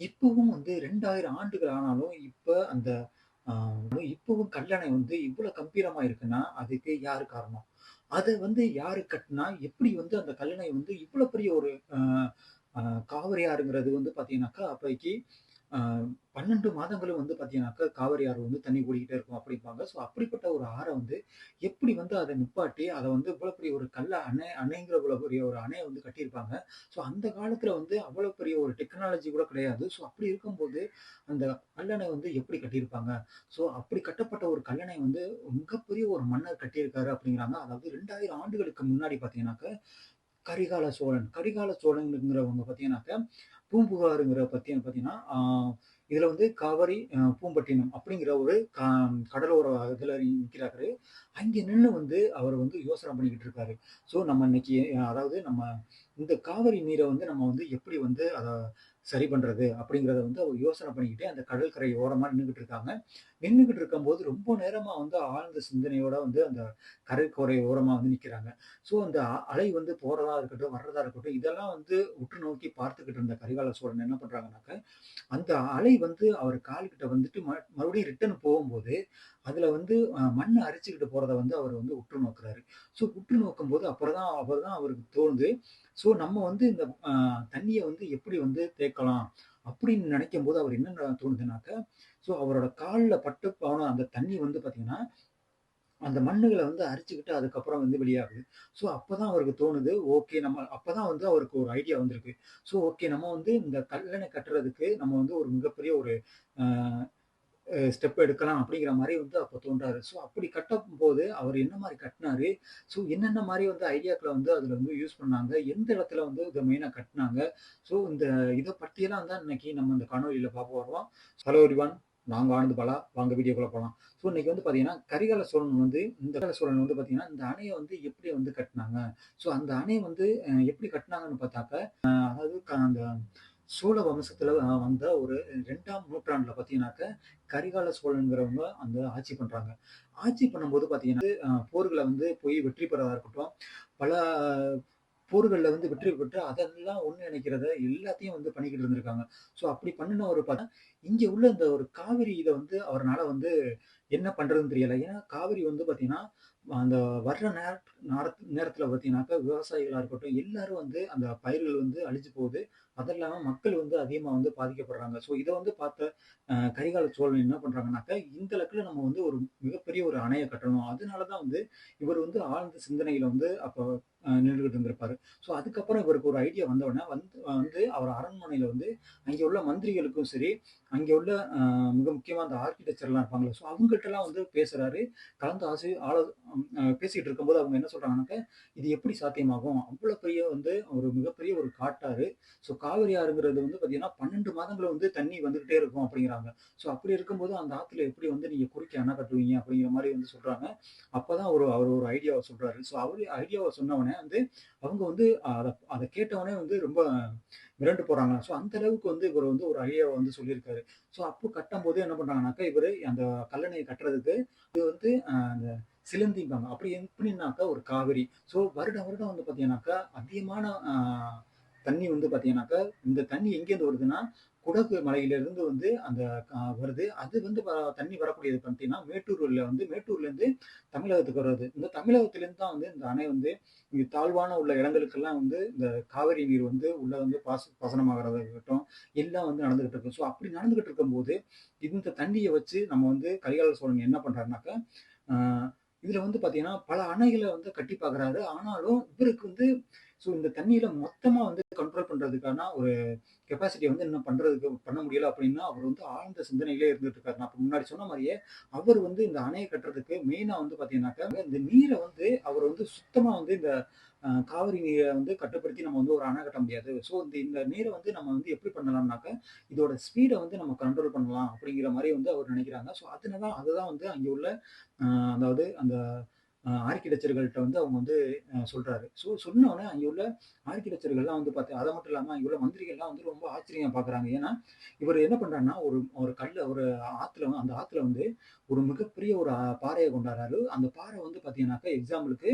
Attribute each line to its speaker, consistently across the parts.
Speaker 1: இப்பவும் வந்து 2000 ஆண்டுகள் ஆனாலும், இப்ப அந்த ஆ இப்பவும் கல்லணை வந்து இவ்வளோ கம்பீரமா இருக்குன்னா, அதுக்கு யாரு காரணம்? அத வந்து யாரு கட்டுனா? எப்படி வந்து அந்த கல்லணை வந்து இவ்வளோ பெரிய ஒரு அ அ காவிரி ஆறுங்கிறது வந்து பார்த்தீங்கன்னாக்கா, அப்பைக்கு அ 12 மாதங்களும் வந்து பார்த்தீங்கன்னாக்கா, காவிரி ஆறு வந்து தண்ணி ஓடிக்கிட்டே இருக்கும் அப்படிம்பாங்க. ஸோ அப்படிப்பட்ட ஒரு ஆற வந்து எப்படி வந்து அத நிப்பாட்டி, அத வந்து இவ்வளோ பெரிய ஒரு அணைங்கிற இவ்வளோ பெரிய ஒரு அணைய வந்து கட்டியிருப்பாங்க. ஸோ அந்த காலத்துல வந்து அவ்வளோ பெரிய ஒரு டெக்னாலஜி கூட கிடையாது. ஸோ அப்படி இருக்கும்போது, அந்த கல்லணை வந்து எப்படி கட்டியிருப்பாங்க? ஸோ அப்படி கட்டப்பட்ட ஒரு கல்லணை வந்து மிகப்பெரிய ஒரு மன்னர் கட்டியிருக்காரு அப்படிங்கிறாங்க. அதாவது 2000 ஆண்டுகளுக்கு முன்னாடி பார்த்தீங்கன்னாக்க, கரிகால சோழன். கரிகால சோழன்ங்கிறவங்க பார்த்தீங்கன்னாக்க, பூம்புகாருங்கிற பார்த்தீங்கன்னா, இதுல வந்து காவிரி, பூம்பட்டினம் அப்படிங்கிற ஒரு கடலோர இதுல நிக்கிறாரு. அங்க நின்னு வந்து அவர் வந்து யோசனை பண்ணிக்கிட்டு இருக்காரு. ஸோ நம்ம இன்னைக்கு அதாவது நம்ம இந்த காவிரி நீர வந்து நம்ம வந்து எப்படி வந்து அத சரி பண்றது? அப்படிங்கிறத வந்து அவர் யோசனை பண்ணிக்கிட்டே அந்த கடற்கரை ஓரமா நின்னுகிட்டு இருக்காங்க. நின்னுகிட்டு இருக்கும்போது ரொம்ப நேரமா வந்து ஆழ்ந்த சிந்தனையோட வந்து அந்த கடற்கரை ஓரமா வந்து நிக்கிறாங்க. ஸோ அந்த அலை வந்து போறதா இருக்கட்டும், வர்றதா இருக்கட்டும், இதெல்லாம் வந்து உற்று நோக்கி பார்த்துக்கிட்டு இருந்த கரிகால சோழன் என்ன பண்றாங்கன்னாக்க, அந்த அலை வந்து அவர் கால்கிட்ட வந்துட்டு மறுபடியும் ரிட்டர்ன் போகும்போது, அதுல வந்து மண்ண அரிச்சுக்கிட்டு போறத வந்து அவர் வந்து உற்று நோக்குறாரு. ஸோ உற்று நோக்கும்போது அப்பதான் அவருக்கு தோணுது. ஸோ நம்ம வந்து இந்த தண்ணீய வந்து எப்படி வந்து தேக்கலாம்? அப்படின்னு நினைக்கும்போது அவர் என்ன தோணுதுனாக்க, ஸோ அவரோட கால்ல பட்டு போன அந்த தண்ணி வந்து பார்த்தீங்கன்னா, அந்த மண்ணுகள வந்து அரிச்சுக்கிட்டு அதுக்கப்புறம் வந்து வெளியாகுது. ஸோ அப்பதான் அவருக்கு தோணுது, ஓகே நம்ம அப்பதான் வந்து அவருக்கு ஒரு ஐடியா வந்திருக்கு. ஸோ ஓகே நம்ம வந்து இந்த கல்லணை கட்டுறதுக்கு நம்ம வந்து ஒரு மிகப்பெரிய ஒரு அ ஸ்டெப் எடுக்கலாம் அப்படிங்கிற மாரி வந்து அப்ப தோன்றாரு. ஸோ அப்படி கட்டம்போது அவர் என்ன மாரி கட்டுனாரு? ஸோ என்னென்ன மாரி வந்து ஐடியாக்கள வந்து அதுல வந்து யூஸ் பண்ணாங்க? எந்த இடத்துல வந்து இத மெயினா கட்டுனாங்க? ஸோ இந்த இத பத்தியெல்லாம் தான் இன்னைக்கு நம்ம இந்த காணொளியில பார்க்க போறோம். Hello everyone. நாங்க ஆனந்த் பாலா. வாங்க வீடியோக்குள்ள போலாம். ஸோ இன்னைக்கு வந்து பார்த்தீங்கன்னா, கரிகால சோழன் வந்து பார்த்தீங்கன்னா, இந்த அணைய வந்து எப்படி வந்து கட்டுனாங்க? ஸோ அந்த அணைய வந்து எப்படி கட்டுனாங்கன்னு பார்த்தாக்க, அதாவது அந்த சோழ வம்சத்துல வந்த ஒரு 2ஆம் நூற்றாண்டுல பார்த்தீங்கன்னாக்க, கரிகால சோழன்கிறவங்க அந்த ஆட்சி பண்றாங்க. ஆட்சி பண்ணும்போது பார்த்தீங்கன்னா, போர்கள வந்து போய் வெற்றி பெறதா இருக்கட்டும், பல போர்கள்ல வந்து வெற்றி பெற்று அதெல்லாம் ஒன்றிணைக்கிறத எல்லாத்தையும் வந்து பண்ணிக்கிட்டு இருந்திருக்காங்க. ஸோ அப்படி பண்ணுனவரு பார்த்தா, இங்க உள்ள இந்த ஒரு காவிரி இத வந்து அவர்னால வந்து என்ன பண்றதுன்னு தெரியல. ஏன்னா காவிரி வந்து பார்த்தீங்கன்னா, அந்த வர்ற நேரத்துல பார்த்தீங்கன்னாக்கா, விவசாயிகளா இருக்கட்டும், எல்லாரும் வந்து அந்த பயிர்கள் வந்து அழிஞ்சு போகுது. அது இல்லாம மக்கள் வந்து அதிகமா வந்து பாதிக்கப்படுறாங்க. ஸோ இத வந்து பார்த்த கரிகால சோழன் என்ன பண்றாங்கன்னாக்கா, இந்த இடத்துல நம்ம வந்து ஒரு மிகப்பெரிய ஒரு அணைய கட்டணும். அதனால தான் வந்து இவர் வந்து ஆழ்ந்த சிந்தனையில வந்து அப்ப நின்னுகிட்டு இருந்திருப்பாரு. ஸோ அதுக்கப்புறம் இவருக்கு ஒரு ஐடியா வந்தவுடனே வந்து அவர் அரண்மனையில வந்து அங்கே உள்ள மந்திரிகளுக்கும் சரி, அங்கே உள்ள மிக முக்கியமா அந்த ஆர்க்கிடெக்சர்லாம் இருப்பாங்கல்ல, ஸோ அவங்கள்ட்டலாம் வந்து பேசுறாரு. கலந்து பேசிட்டு இருக்கும்போது அவங்க என்ன சொல்றாங்கன்னாக்க, "இது எப்படி சாத்தியமாகும்? அவ்வளோ பெரிய வந்து ஒரு மிகப்பெரிய ஒரு காட்டாறு. ஸோ காவிரி ஆறுங்கிறது வந்து பார்த்தீங்கன்னா, 12 மாதங்கள் வந்து தண்ணி வந்துகிட்டே இருக்கும்." அப்படிங்கிறாங்க. ஸோ அப்படி இருக்கும்போது அந்த ஆத்துல எப்படி வந்து நீங்க குறுக்க அணை கட்டுவீங்க? அப்படிங்கிற மாரி வந்து சொல்றாங்க. அப்பதான் அவர் ஒரு ஐடியாவ சொல்றாரு. ஸோ அவரு ஐடியாவ சொன்னவுனே வந்து அவங்க வந்து அத அத கேட்டவுனே வந்து ரொம்ப மிரண்டு போறாங்க. ஸோ அந்த அளவுக்கு வந்து இவரு வந்து ஒரு ஐடியாவ வந்து சொல்லியிருக்காரு. ஸோ அப்போ கட்டம்போது என்ன பண்றாங்கனாக்கா, இவரு அந்த கல்லணைய கட்டுறதுக்கு வந்து அந்த சிலந்திம்பாங்க. அப்படி எப்படின்னாக்கா ஒரு காவிரி. ஸோ வருடம் வருடம் வந்து பார்த்தீங்கன்னாக்கா, அதிகமான தண்ணி வந்து பார்த்தீங்கன்னாக்கா, இந்த தண்ணி எங்கேருந்து வருதுன்னா, குடகு மலையிலிருந்து வந்து அந்த வருது. அது வந்து தண்ணி வரக்கூடியது பார்த்தீங்கன்னா, மேட்டூர்லேருந்து தமிழகத்துக்கு வருது. இந்த தமிழகத்திலேருந்து தான் வந்து இந்த அணை வந்து இங்க தாழ்வான உள்ள இடங்களுக்கெல்லாம் வந்து இந்த காவிரி நீர் வந்து உள்ள வந்து பாசனமாகறதா இருக்கட்டும், எல்லாம் வந்து நடந்துகிட்டு இருக்கு. ஸோ அப்படி நடந்துகிட்டு இருக்கும்போது, இந்த தண்ணிய வச்சு நம்ம வந்து கரிகால சோழன் என்ன பண்றாருனாக்கா, ஆ இதுல வந்து பார்த்தீங்கன்னா, பல அணைகள வந்து கட்டி பார்க்குறாரு. ஆனாலும் இவருக்கு வந்து இந்த தண்ணீல மொத்தமா வந்து கண்ட்ரோல் பண்றதுக்கான ஒரு கெப்பாசிட்டி வந்து இன்னும் பண்ண முடியல அப்படின்னா, அவர் வந்து ஆழ்ந்த சிந்தனையிலே இருந்துட்டு இருக்காரு. நான் இப்ப முன்னாடி சொன்ன மாரியே, அவர் வந்து இந்த அணைய கட்டுறதுக்கு மெயினா வந்து பார்த்தீங்கன்னாக்கா, இந்த நீர வந்து அவர் வந்து சுத்தமா வந்து இந்த காவிரி நீர வந்து கட்டுப்படுத்தி நம்ம வந்து ஒரு அணை கட்ட முடியாது. ஸோ இந்த நீர வந்து நம்ம வந்து எப்படி பண்ணலாம்னாக்க, இதோட ஸ்பீட வந்து நம்ம கண்ட்ரோல் பண்ணலாம் அப்படிங்கிற மாரி வந்து அவர் நினைக்கிறாங்க. ஸோ அதுதான் வந்து அங்க உள்ள அ அதாவது அந்த ஆர்க்கிடெக்சர்கள்ட்ட வந்து அவங்க வந்து சொல்றாரு. சொன்னோனே அங்கே உள்ள ஆர்க்கிடெக்சர்கள்லாம் வந்து பார்த்து அது மட்டும் இல்லாம அங்கே உள்ள மந்திரிகள்லாம் வந்து ரொம்ப ஆச்சரியமா பார்க்குறாங்க. ஏன்னா, இவரு என்ன பண்றாருன்னா, ஒரு ஒரு ஒரு அந்த ஆத்துல வந்து ஒரு மிகப்பெரிய ஒரு பாறைய கொண்டார்றாரு. அந்த பாறை வந்து பார்த்தீங்கன்னாக்கா, எக்ஸாம்பிளுக்கு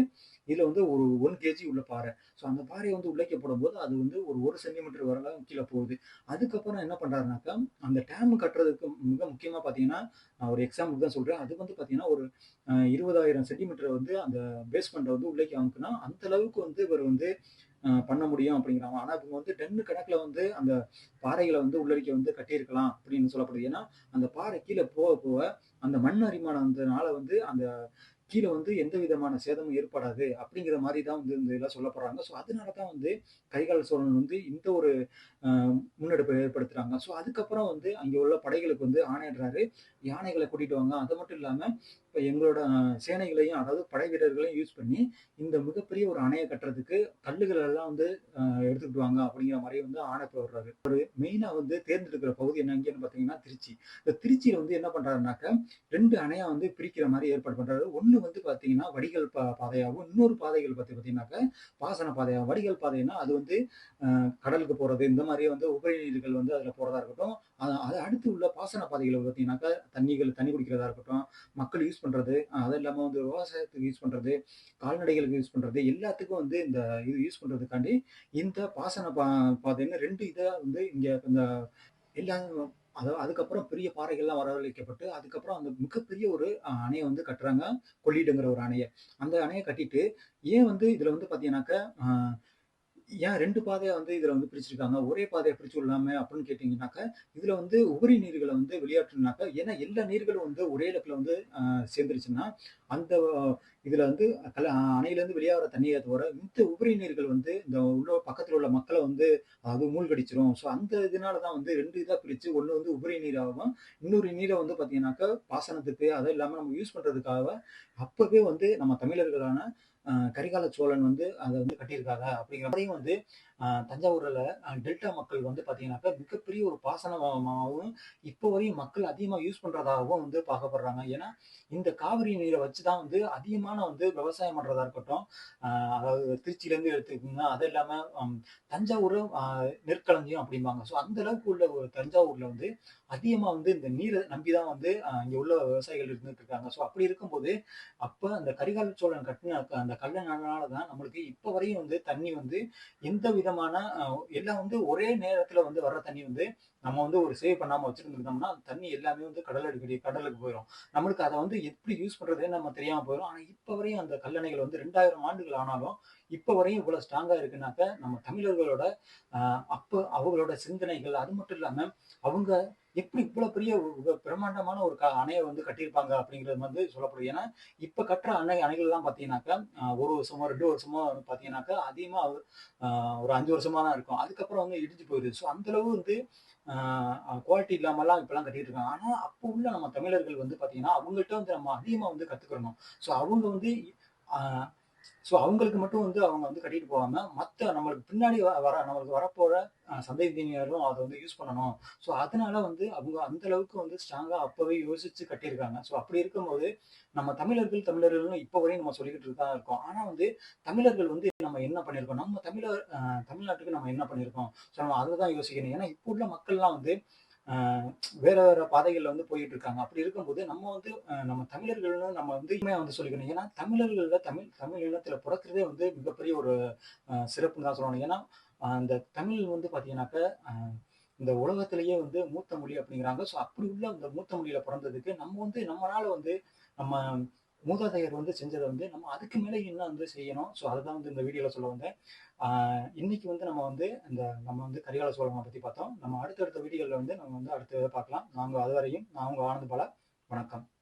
Speaker 1: இதுல வந்து ஒரு 1 கேஜி உள்ள பாறை. அந்த பாறைய வந்து உடைக்கப்படும்போது, அது வந்து ஒரு 1 சென்டிமீட்டர் வரலாம் கீழ போகுது. அதுக்கப்புறம் என்ன பண்றாருனாக்கா, அந்த டேம் கட்டுறதுக்கு மிக முக்கியமா பார்த்தீங்கன்னா, நான் ஒரு எக்ஸாம்பிள் தான் சொல்றேன். அது வந்து பார்த்தீங்கன்னா, ஒரு 20,000 சென்டிமீட்டர் வந்து அந்த பேஸ்மெண்ட்ட வந்து உள்ளேக்கு அமுக்குனா, அந்த அளவுக்கு வந்து இவர் வந்து பண்ண முடியும் அப்படிங்கிறாங்க. ஆனா இவங்க வந்து டன் கணக்குல வந்து அந்த பாறைகள வந்து உள்ளடிக்க வந்து கட்டியிருக்கலாம் அப்படின்னு சொல்லப்படுது. ஏன்னா, அந்த பாறை கீழ போக போக அந்த மண் அரிமானம் வந்ததுனால வந்து அந்த கீழ வந்து எந்த விதமான சேதமும் ஏற்படாது அப்படிங்கிற மாரி தான் வந்து இந்த இதெல்லாம் சொல்லப்படுறாங்க. அதனால தான் வந்து கரிகால சோழன் வந்து இந்த ஒரு அ முன்னெடுப்பை ஏற்படுத்துறாங்க. அதுக்கப்புறம் வந்து அங்கே உள்ள படைகளுக்கு வந்து ஆணையிடுறாரு. யானைகள கூட்டிட்டு வாங்க. அது மட்டும் இல்லாம இப்ப எங்களோட சேனைகளையும் அதாவது படை வீரர்களையும் யூஸ் பண்ணி இந்த மிகப்பெரிய ஒரு அணைய கட்டுறதுக்கு கல்லுகள் எல்லாம் வந்து எடுத்துக்கிட்டு வாங்க அப்படிங்கிற மாரி வந்து ஆணை போடுறாரு. மெயினா வந்து தேர்ந்தெடுக்கிற பகுதி என்ன எங்கேன்னு பார்த்தீங்கன்னா திருச்சி. இந்த திருச்சியில வந்து என்ன பண்றாருனாக்க 2 அணையா வந்து பிரிக்கிற மாரி ஏற்பாடு பண்றாரு. ஒண்ணு வந்து பார்த்தீங்கன்னா வடிகால் பாதையாவும், இன்னொரு பாதைகள் பார்த்தீங்கன்னாக்க பாசன பாதையாவும். வடிகால் பாதைன்னா அது வந்து கடலுக்கு போறது, இந்த மாரி வந்து உபரி நீர்கள் வந்து அதில போறதா இருக்கட்டும். அது அடுத்து உள்ள பாசன பாதைகள் பார்த்தீங்கன்னாக்கா, தண்ணி குடிக்கிறதா இருக்கட்டும், மக்கள் யூஸ் பண்றது, அது இல்லாம வந்து விவசாயத்துக்கு யூஸ் பண்றது, கால்நடைகளுக்கு யூஸ் பண்றது, எல்லாத்துக்கும் வந்து இந்த இது யூஸ் பண்றதுக்காண்டி இந்த பாசன பாதைன்னு 2 இதா வந்து இங்க இந்த எல்லா அதுக்கப்புறம் பெரிய பாறைகள்லாம் வரவழைக்கப்பட்டு, அதுக்கப்புறம் அந்த மிகப்பெரிய ஒரு அணைய வந்து கட்டுறாங்க. கொள்ளிடங்கிற ஒரு அணைய. அந்த அணைய கட்டிட்டு, ஏன் வந்து இதுல வந்து பார்த்தீங்கன்னாக்க, அ ஏன் 2 பாதையா வந்து இதுல வந்து பிரிச்சிருக்காங்க. ஒரே பாதைய பிரிச்சு விடலாமே அப்படின்னு கேட்டீங்கன்னாக்க, இதுல வந்து உபரி நீர்கள வந்து வெளியேற்றணும்னாக்க ஏன்னா எல்லா நீர்களும் வந்து ஒரே இடத்துல வந்து சேர்ந்துருச்சுன்னா, அந்த இதுல வந்து அணையிலேருந்து வெளியாகிற தண்ணீர தவிர, மித்த உபரி நீர்கள் வந்து இந்த உள்ள பக்கத்துல உள்ள மக்கள வந்து அது மூழ்கடிச்சிரும். அந்த இதனால தான் வந்து 2 இதா பிரிச்சு, ஒண்ணு வந்து உபரி நீராகவும், இன்னொரு நீர வந்து பார்த்தீங்கன்னாக்கா, பாசனத்துக்கு அது இல்லாம நம்ம யூஸ் பண்றதுக்காக அப்பவே வந்து நம்ம தமிழர்களான கரிகால சோழன் வந்து அத வந்து கட்டியிருக்காங்க அப்படிங்கிற மாரியும் வந்து தஞ்சாவூர்ல டெல்டா மக்கள் வந்து பார்த்தீங்கன்னாக்கா, மிகப்பெரிய ஒரு பாசனமாவும், இப்போ வரையும் மக்கள் அதிகமா யூஸ் பண்றதாகவும் வந்து பார்க்கப்படுறாங்க. ஏன்னா, இந்த காவிரி நீர வச்சு தான் வந்து அதிகமான வந்து விவசாயம் பண்றதா இருக்கட்டும், அ அதாவது திருச்சியிலேருந்து எடுத்துக்கிட்டீங்கன்னா, அது இல்லாம தஞ்சாவூரும் நெற்களஞ்சியம் அப்படிம்பாங்க. அந்த அளவுக்கு உள்ள ஒரு தஞ்சாவூர்ல வந்து அதிகமா வந்து இந்த நீர நம்பி தான் வந்து இங்க உள்ள விவசாயிகள் இருந்துட்டு இருக்காங்க. அப்படி இருக்கும்போது, அப்ப அந்த கரிகால சோழன் கட்டின அந்த கல்லணைனால தான் நம்மளுக்கு இப்ப வரையும் வந்து தண்ணி வந்து எந்த விதமான எல்லாம் வந்து ஒரே நேரத்துல வந்து வர்ற தண்ணி வந்து நம்ம வந்து ஒரு சேவ் பண்ணாம வச்சிருந்துருந்தோம்னா, அந்த தண்ணி எல்லாமே வந்து கடலுக்கு போயிரும். நம்மளுக்கு அத வந்து எப்படி யூஸ் பண்றதுன்னு நம்ம தெரியாம போயிரும். ஆனா இப்ப வரையும் அந்த கல்லணைகள் வந்து 2000 ஆண்டுகள் ஆனாலும், இப்ப வரையும் இவ்வளவு ஸ்ட்ராங்கா இருக்குனாக்க, நம்ம தமிழர்களோட அ அப்ப அவங்களோட சிந்தனைகள், அது மட்டும் இல்லாம அவங்க எப்படி இவ்வளவு பெரிய பிரம்மாண்டமான ஒரு அணைய வந்து கட்டியிருப்பாங்க அப்படிங்கிறது வந்து சொல்லப்படுது. ஏன்னா, இப்ப கட்டுற அணைகள்லாம் பார்த்தீங்கன்னாக்கா, 1 வருஷமோ, 2 வருஷமோ பார்த்தீங்கன்னாக்கா, அதிகமா அ ஒரு 5 வருஷமா தான் இருக்கும். அதுக்கப்புறம் வந்து இடிஞ்சு போயிருது. அந்த அளவு வந்து குவாலிட்டி இல்லாமலாம் இப்பலாம் கட்டிட்டு இருக்காங்க. ஆனா, அப்போ உள்ள நம்ம தமிழர்கள் வந்து பார்த்தீங்கன்னா, அவங்கள்ட்ட வந்து நம்ம அதிகமா வந்து கத்துக்கிறணும். அவங்க வந்து அ அவங்களுக்கு மட்டும் வந்து அவங்க வந்து கட்டிட்டு போகாம, மத்த நம்மளுக்கு பின்னாடி நம்மளுக்கு வரப்போற சந்ததியினரும் அத வந்து யூஸ் பண்ணணும். அதனால வந்து அவங்க அந்த அளவுக்கு வந்து ஸ்ட்ராங்கா அப்பவே யோசிச்சு கட்டியிருக்காங்க. அப்படி இருக்கும்போது, நம்ம தமிழர்கள்னு இப்ப வரையும் நம்ம சொல்லிக்கிட்டு தான் இருக்கோம். ஆனா வந்து தமிழர்கள் வந்து நம்ம என்ன பண்ணியிருக்கோம்? நம்ம தமிழ்நாட்டுக்கு நம்ம என்ன பண்ணியிருக்கோம்? நம்ம அத தான் யோசிக்கணும். ஏன்னா, இப்போ உள்ள மக்கள்லாம் வந்து அ வேற வேற பாதைகள்ல வந்து போயிட்டு இருக்காங்க. அப்படி இருக்கும்போது நம்ம வந்து நம்ம தமிழர்கள்னு நம்ம வந்து உண்மையா வந்து சொல்லிக்கணும். ஏன்னா தமிழர்கள்ல தமிழ் தமிழ் இனத்துல பொறக்கிறதே வந்து மிகப்பெரிய ஒரு சிறப்புன்னு தான் சொல்லணும். ஏன்னா அந்த தமிழ் வந்து பார்த்தீங்கன்னாக்க, அ இந்த உலகத்திலேயே வந்து மூத்த மொழி அப்படிங்கிறாங்க. அப்படி உள்ள அந்த மூத்த மொழியில பொறந்ததுக்கு நம்ம வந்து நம்மனால வந்து நம்ம மூதாதையர் வந்து செஞ்சத வந்து நம்ம அதுக்கு மேல இன்னும் வந்து செய்யணும். அதுதான் வந்து இந்த வீடியோல சொல்ல வந்தேன். ஆ இன்னைக்கு வந்து நம்ம வந்து கரிகால சோழன பத்தி பார்த்தோம். நம்ம அடுத்தடுத்த வீடியோல வந்து நம்ம வந்து அடுத்து பார்க்கலாம். அதுவரையும் நான் உங்க ஆனந்த் பாலா. வணக்கம்.